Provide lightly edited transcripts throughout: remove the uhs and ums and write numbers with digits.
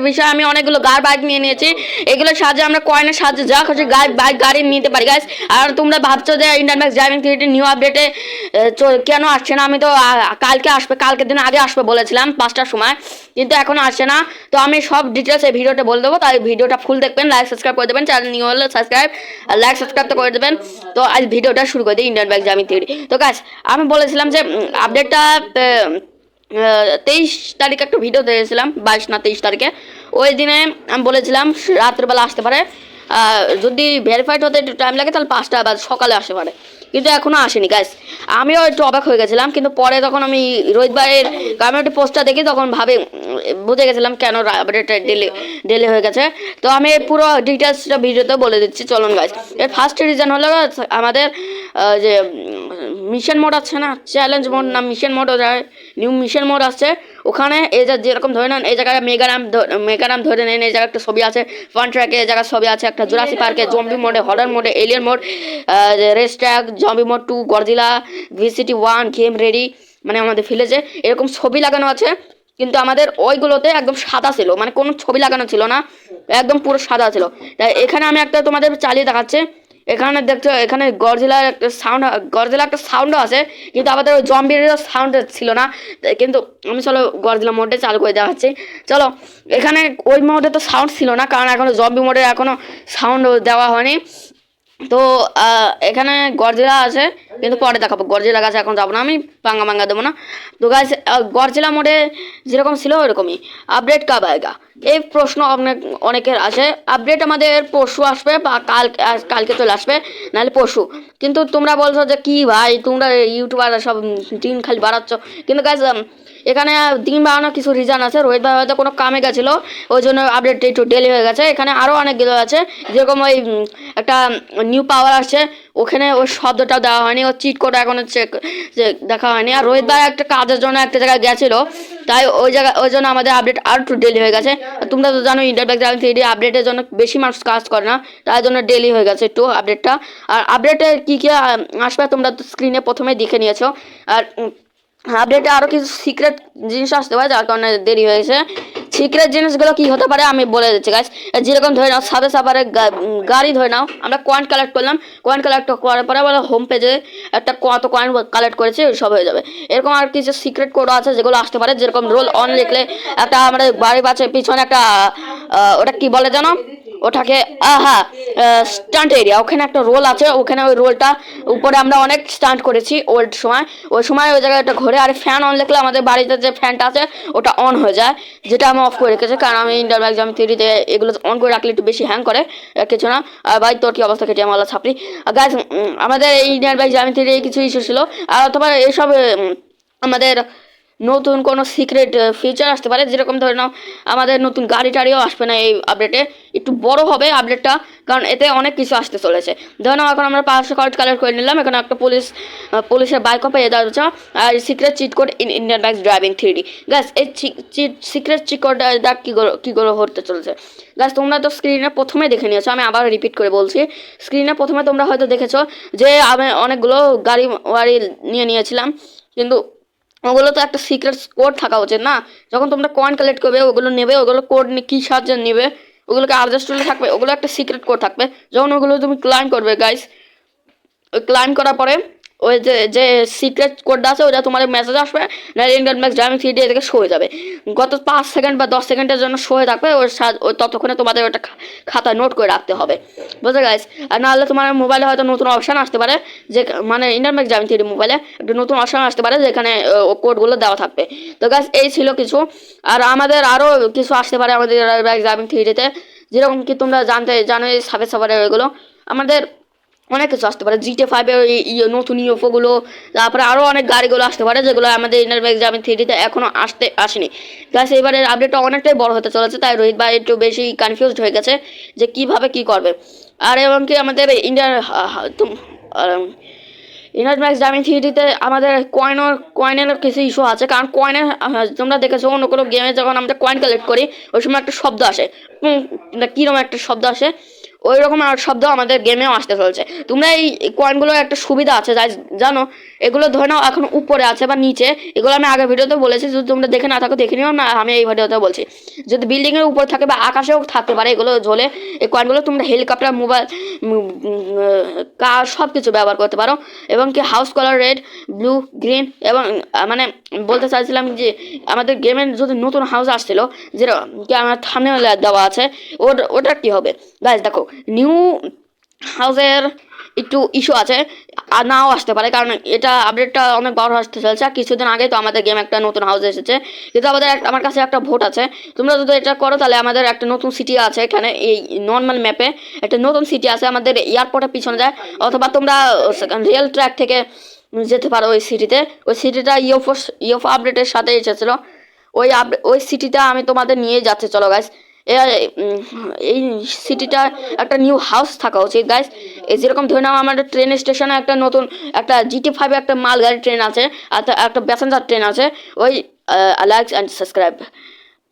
বিষয়ে আমি অনেকগুলো বাইক নিয়ে নিয়েছি। এগুলোর সাহায্যে আমরা কয়েনের সাহায্যে যা খুশি বাইক গাড়ি নিতে পারি গাইস। আর তোমরা ভাবছো যে Indian max driving three D new আপডেটে কেন আসছে না? আমি তো কালকে আসবে, কালকের দিন আগে আসবে বলেছিলাম 5টার সময়, কিন্তু এখনো আসছে না। তো আমি সব ডিটেলস এই ভিডিওতে বলে দেবো, তাই ভিডিওটা ফুল দেখবেন, লাইক সাবস্ক্রাইব করে দেবেন, চ্যানেল নিউ হলে সাবস্ক্রাইব লাইক সাবস্ক্রাইব তো করে দেবেন। তো আজ ভিডিওটা শুরু করে দিই ইন্ডিয়ান ম্যাক্স ড্রাইভিং থ্রিডি। তো গাইস আমি বলেছিলাম যে আপডেটটা 23 তারিখে একটা ভিডিও দিয়েছিলাম, 22 না 23 তারিখে। ওই দিনে আমি বলেছিলাম রাত্রেবেলা আসতে পারে, যদি ভেরিফাইড হতে একটু টাইম লাগে তাহলে 5টা বা সকালে আসতে পারে, কিন্তু এখনও আসেনি গাইস। আমিও একটু অবাক হয়ে গেছিলাম, কিন্তু পরে তখন আমি রোহিত ভাইয়ের কমিউনিটি পোস্টটা দেখি তখন বুঝে গেছিলাম কেন আপডেটটা ডিলে হয়ে গেছে। তো আমি পুরো ডিটেলসটা ভিডিওতে বলে দিচ্ছি, চলুন গাইস। এর ফার্স্ট রিজন হলো আমাদের যে মিশন মোড আছে না, চ্যালেঞ্জ মোড না mission mode, new mission mode আসছে। ওখানে এই যে যেরকম ধরে নেন, এই জায়গায় মেগারাম ধরে নেন, এই জায়গায় একটা ছবি আছে ফান ট্র্যাকে, এই জায়গায় ছবি আছে একটা জুরাসিক পার্কে, জম্বি মোডে, হরর মোডে, alien mode, race track, zombie mode 2, Godzilla, ভিসিটি 1, গেম রেডি, মানে আমাদের ভিলেজে এরকম ছবি লাগানো আছে। কিন্তু আমাদের ওইগুলোতে একদম সাদা ছিল, মানে কোনো ছবি লাগানো ছিল না, একদম পুরো সাদা ছিল। তাই এখানে আমি একটা তোমাদের চালিয়ে দেখাচ্ছি। এখানে দেখছো, এখানে গডজিলার একটা সাউন্ডও আছে, কিন্তু আমাদের ওই জম্বির সাউন্ড ছিল না। কিন্তু আমি চলো গডজিলা মোডে চালু করে দেখাচ্ছি। চলো, এখানে ওই মোডে তো সাউন্ড ছিল না, কারণ এখনো জম্বি মোডে এখনো সাউন্ড দেওয়া হয়নি। তো এখানে গডজিলা আছে, কিন্তু পরে দেখাবো। গডজিলা গাছে এখন যাবো না, আমি পাঙ্গা দেবো না। তো গাছ গডজিলা মোডে যেরকম ছিল ওরকমই আপডেট কাব আয়েগা, এই প্রশ্ন অনেকের আছে। আপডেট আমাদের পরশু আসবে বা কালকে চলে আসবে, নাহলে পরশু। কিন্তু তোমরা বলছো যে কি ভাই তোমরা ইউটিউবার সব দিন খালি বাড়াচ্ছ, কিন্তু গাছ এখানে দিন বাড়ানোর কিছু রিজন আছে। রোহিত ভাই হয়তো কোনো কামে গেছিলো, ওই জন্য আপডেট একটু ডেলি হয়ে গেছে। এখানে আরও অনেকগুলো আছে, যেরকম ওই একটা নিউ পাওয়ার আসছে, ওখানে ওই শব্দটাও দেওয়া হয়নি, ও চিট কোড এখনো দেখা হয়নি। আর রোহিত ভাই একটা কাজের জন্য একটা জায়গায় গেছিলো, তাই ওই জন্য আমাদের আপডেট আর একটু ডেলি হয়ে গেছে। তোমরা তো জানো ইন্ডিয়ান ম্যাক্স ড্রাইভিং থ্রিডি আপডেটের জন্য বেশি মানুষ কাজ করে না, তাই জন্য ডেলি হয়ে গেছে একটু আপডেটটা। আর আপডেটে কী কী আসবে তোমরা তো স্ক্রিনে প্রথমে দেখে নিয়েছো। আর আপডেটে আরও কিছু সিক্রেট জিনিস আসতে পারে, যার কারণে দেরি হয়েছে। সিক্রেট জিনিসগুলো কি হতে পারে আমি বলে দিচ্ছি গাইস। যেরকম ধরে নাও সাফারে গাড়ি ধরে নাও, আমরা কয়েন কালেক্ট করলাম, কয়েন কালেক্ট করার পরে বলে হোম পেজে একটা কত কয়েন কালেক্ট করেছে সব হয়ে যাবে। এরকম আর কিছু সিক্রেট কোড আছে যেগুলো আসতে পারে, যেরকম রোল অন লিখলে একটা আমাদের বাড়ির পাশে পিছনে একটা ওটা কি বলে জানো, ওটাকে হ্যাঁ স্টান্ট এরিয়া, ওখানে একটা রোল আছে, ওখানে ওই রোলটা উপরে আমরা অনেক স্টান্ট করেছি ওই সময় ওই জায়গায় একটা ঘোরে। আর ফ্যান অন লিখলে আমাদের বাড়িতে যে ফ্যানটা আছে ওটা অন হয়ে যায়, যেটা আমি অফ করে রেখেছি, কারণ আমি ইন্ডিয়ান ম্যাক্স ড্রাইভিং থ্রিডিতে এগুলো অন করে রাখলে একটু বেশি হ্যাং করে, কিছু না। আর ভাই তোর কি অবস্থা কেটে আমার ছাপড়ি গাইস। আমাদের এই ইন্ডিয়ান ম্যাক্স ড্রাইভিং থ্রিডি কিছু ইস্যু ছিল। আর অথবা এসব আমাদের নতুন কোনো সিক্রেট ফিচার আসতে পারে, যেরকম ধরে নাও আমাদের নতুন গাড়ি টাড়িও আসবে না এই আপডেটে, একটু বড় হবে আপডেটটা, কারণ এতে অনেক কিছু আসতে চলেছে। ধরে নাও এখন আমরা 500 কার্ড কালেক্ট করে নিলাম, এখানে একটা পুলিশের বাইকও পেয়ে যাচ্ছে। আর secret cheat code Indian max driving three D গাছ, এই সিক্রেট চিট কোডটা কী করে হতে চলেছে গাছ, তোমরা তো স্ক্রিনে প্রথমে দেখে নিয়েছো, আমি আবার রিপিট করে বলছি। স্ক্রিনে প্রথমে তোমরা হয়তো দেখেছো যে আমি অনেকগুলো গাড়ি নিয়ে নিয়েছিলাম, কিন্তু ওগুলো তো একটা সিক্রেট কোড থাকা উচিত না। যখন তোমরা কয়েন কালেক্ট করবে ওগুলো নেবে, ওগুলো কোড কী সাহায্যে নেবে, ওগুলোকে আরজাস্ট করলে থাকবে, ওগুলো একটা সিক্রেট কোড থাকবে। যখন ওগুলো তুমি ক্লাইম করবে গাইস, ওই ক্লাইম করার পরে ওই যে সিক্রেট কোডটা আছে ওটা তোমার মেসেজ আসবে, না ইন্ডিয়ান ম্যাক্স ড্রাইভিং থ্রিডি থেকে শো হয়ে যাবে। গত 5 সেকেন্ড বা 10 সেকেন্ডের জন্য শো হয়ে থাকবে, ওই ততক্ষণে তোমাদের ওটা খাতায় নোট করে রাখতে হবে, বুঝলে গাইস। আর নাহলে তোমার মোবাইলে হয়তো নতুন অপশান আসতে পারে, যে মানে ইন্ডিয়ান ম্যাক্স ড্রাইভিং থ্রিডি মোবাইলে একটা নতুন অপশান আসতে পারে যেখানে কোডগুলো দেওয়া থাকবে। তো গাইস এই ছিল কিছু, আর আমাদের আরও কিছু আসতে পারে আমাদের ড্রাইভিং থ্রিডিতে, যেরকম কি তোমরা জানো সাফারে ওইগুলো আমাদের অনেক কিছু আসতে পারে। জিটে 5-এর নতুন ইউএফওগুলো, তারপরে আরও অনেক গাড়িগুলো আসতে পারে, যেগুলো আমাদের ইন্ডিয়ান ম্যাক্স ড্রাইভিং থ্রিডিতে এখনও আসেনি। গাইস এবারের আপডেটটা অনেকটাই বড় হতে চলেছে, তাই রোহিত ভাই একটু বেশি কনফিউজড হয়ে গেছে যে কীভাবে কী করবে। আর এমনকি আমাদের ইন্ডিয়ান ম্যাক্স ড্রাইভিং থ্রিডিতে আমাদের কয়েনের কিছু ইস্যু আছে, কারণ কয়েনের তোমরা দেখেছো অন্য কোনো গেমে যখন আমরা কয়েন কালেক্ট করি ওই সময় একটা শব্দ আসে, কীরকম একটা শব্দ আসে, ওই রকম শব্দ আমাদের গেমেও আসতে চলছে। তোমরা এই কয়েনগুলোর একটা সুবিধা আছে জানো, এগুলো ধরে নাও এখন উপরে আছে বা নিচে, এগুলো আমি আগের ভিডিওতে বলেছি, যদি তোমরা দেখে না থাকো দেখে নিও না, আমি এই ভিডিওতে বলছি। যদি বিল্ডিংয়ের উপর থাকে বা আকাশেও থাকতে পারে এগুলো ঝোলে, এই কয়েনগুলো তোমরা হেলিকপ্টার, মোবাইল, কার সব কিছু ব্যবহার করতে পারো। এবং কি house colour red, blue, green, এবং মানে বলতে চাইছিলাম যে আমাদের গেমের যদি নতুন হাউস আসছিল, যেটা কি আমার থাম্বনেলে দেওয়া আছে, ওটা কি হবে গাইজ। দেখো নিউ হাউসের একটু ইস্যু আছে, আর নাও আসতে পারে, কারণ এটা আপডেটটা অনেক বড় আসতে চলছে। কিছুদিন আগে তো আমাদের গেম একটা নতুন হাউস এসেছে, কিন্তু আমার কাছে একটা ভোট আছে। তোমরা যদি এটা করো তাহলে আমাদের একটা নতুন সিটি আছে এখানে, এই নর্মাল ম্যাপে একটা নতুন সিটি আছে আমাদের এয়ারপোর্টের পিছনে যায়, অথবা তোমরা রিয়েল ট্র্যাক থেকে যেতে পারো ওই সিটিতে। ওই সিটিটা ইউএফও আপডেটের সাথে এসেছিলো। ওই সিটিটা আমি তোমাদের নিয়ে যাচ্ছে, চলো গাইস। এই সিটিটা একটা নিউ হাউস থাকা উচিত গাইস। যেরকম ধরে নাও আমাদের ট্রেন স্টেশনে একটা নতুন একটা GT5 একটা মালগাড়ি ট্রেন আছে, আর একটা প্যাসেঞ্জার ট্রেন আছে। ওই লাইক অ্যান্ড সাবস্ক্রাইব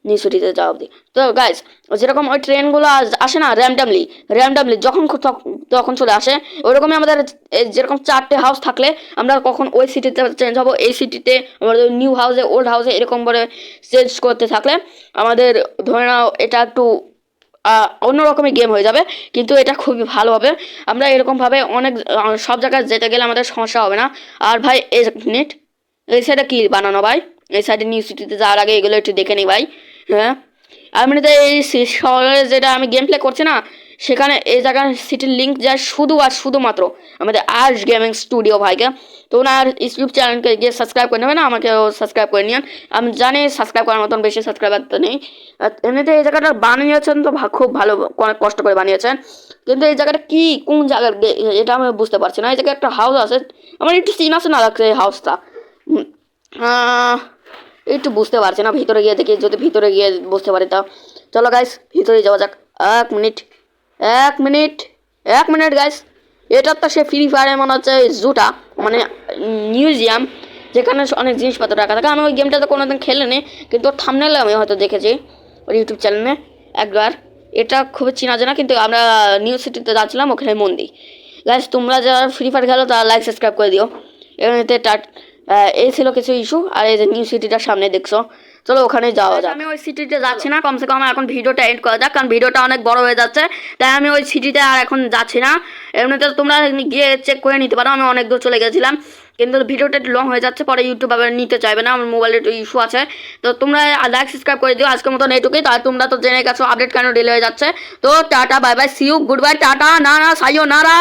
নিউ সিটিতে যাওয়া অবধি। তো গাইস যেরকম ওই ট্রেনগুলো আসে না র্যান্ডামলি তখন চলে আসে, ওইরকমই আমাদের যেরকম 4টে হাউস থাকলে আমরা কখন ওই সিটিতে চেঞ্জ হবো, এই সিটিতে আমাদের নিউ হাউসে, ওল্ড হাউসে, এরকম করে চেঞ্জ করতে থাকলে আমাদের ধরে নাও এটা একটু অন্যরকমই গেম হয়ে যাবে, কিন্তু এটা খুবই ভালো হবে। আমরা এরকমভাবে অনেক সব জায়গায় যেতে গেলে আমাদের সমস্যা হবে না। আর ভাই এই মিনিট, এই সাইডে কি বানানো ভাই, এই সাইডে নিউ সিটিতে যাওয়ার আগে এগুলো একটু দেখে নিই ভাই। হ্যাঁ, আর মানে এই শহরে যেটা আমি গেম প্লে করছি না, সেখানে এই জায়গার সিটির লিঙ্ক যায় শুধুমাত্র আমাদের আর্শ গেমিং স্টুডিও ভাইকে। তো ওনার ইউটিউব চ্যানেলকে গিয়ে সাবস্ক্রাইব করে নেবে না, আমাকেও সাবস্ক্রাইব করে নিন। আমি জানি সাবস্ক্রাইব করার মতন বেশি সাবস্ক্রাইবার তো নেই। এমনিতে এই জায়গাটা বানিয়েছেন তো খুব ভালো, অনেক কষ্ট করে বানিয়েছেন, কিন্তু এই জায়গাটা কি কোন জায়গার এটা আমি বুঝতে পারছি না। এই জায়গায় একটা হাউস আছে, আমার একটু চেনা লাগছে এই হাউসটা, একটু বুঝতে পারছি না। ভিতরে গিয়ে দেখি, যদি ভিতরে গিয়ে বুঝতে পারি তা চলো গাইস ভিতরে যাওয়া যাক। এক মিনিট গাইস, এটা তো সে ফ্রি ফায়ারে মনে হচ্ছে জুটা, মানে মিউজিয়াম, যেখানে অনেক জিনিসপত্র রাখা থাকে। আমি ওই গেমটা তো কোনোদিন খেলিনি, কিন্তু ওর থাম্বনেলে আমি হয়তো দেখেছি ওর ইউটিউব চ্যানেলে একবার। এটা খুবই চেনা জানা, কিন্তু আমরা নিউ সিটিতে যাচ্ছিলাম, ওখানে মন্দির। গাইস তোমরা যারা ফ্রি ফায়ার খেলো তারা লাইক সাবস্ক্রাইব করে দিও। এমনিতে এই ছিল কিছু ইস্যু। আর এই যে নিউ সিটিটার সামনে দেখছো, চলো ওখানে যাওয়া যাক। আমি ওই সিটিতে যাচ্ছি না, কমসে কম এখন ভিডিওটা এন্ড করা যাক, কারণ ভিডিওটা অনেক বড় হয়ে যাচ্ছে। তাই আমি ওই সিটিতে আর এখন যাচ্ছি না। এমনিতে তোমরা গিয়ে চেক করে নিতে পারো, আমি অনেক দূর চলে গেছিলাম, কিন্তু ভিডিওটা একটু লং হয়ে যাচ্ছে, পরে ইউটিউব আবার নিতে চাইবে না, আমার মোবাইলে একটু ইস্যু আছে। তো তোমরা লাইক সাবস্ক্রাইব করে দিও আজকের মতন এইটুকুই। তাই তোমরা তো জেনে গেছো আপডেট কেন ডিলে হয়ে যাচ্ছে। তো tata bye bye, see you, goodbye, tata, না সাইও নারা।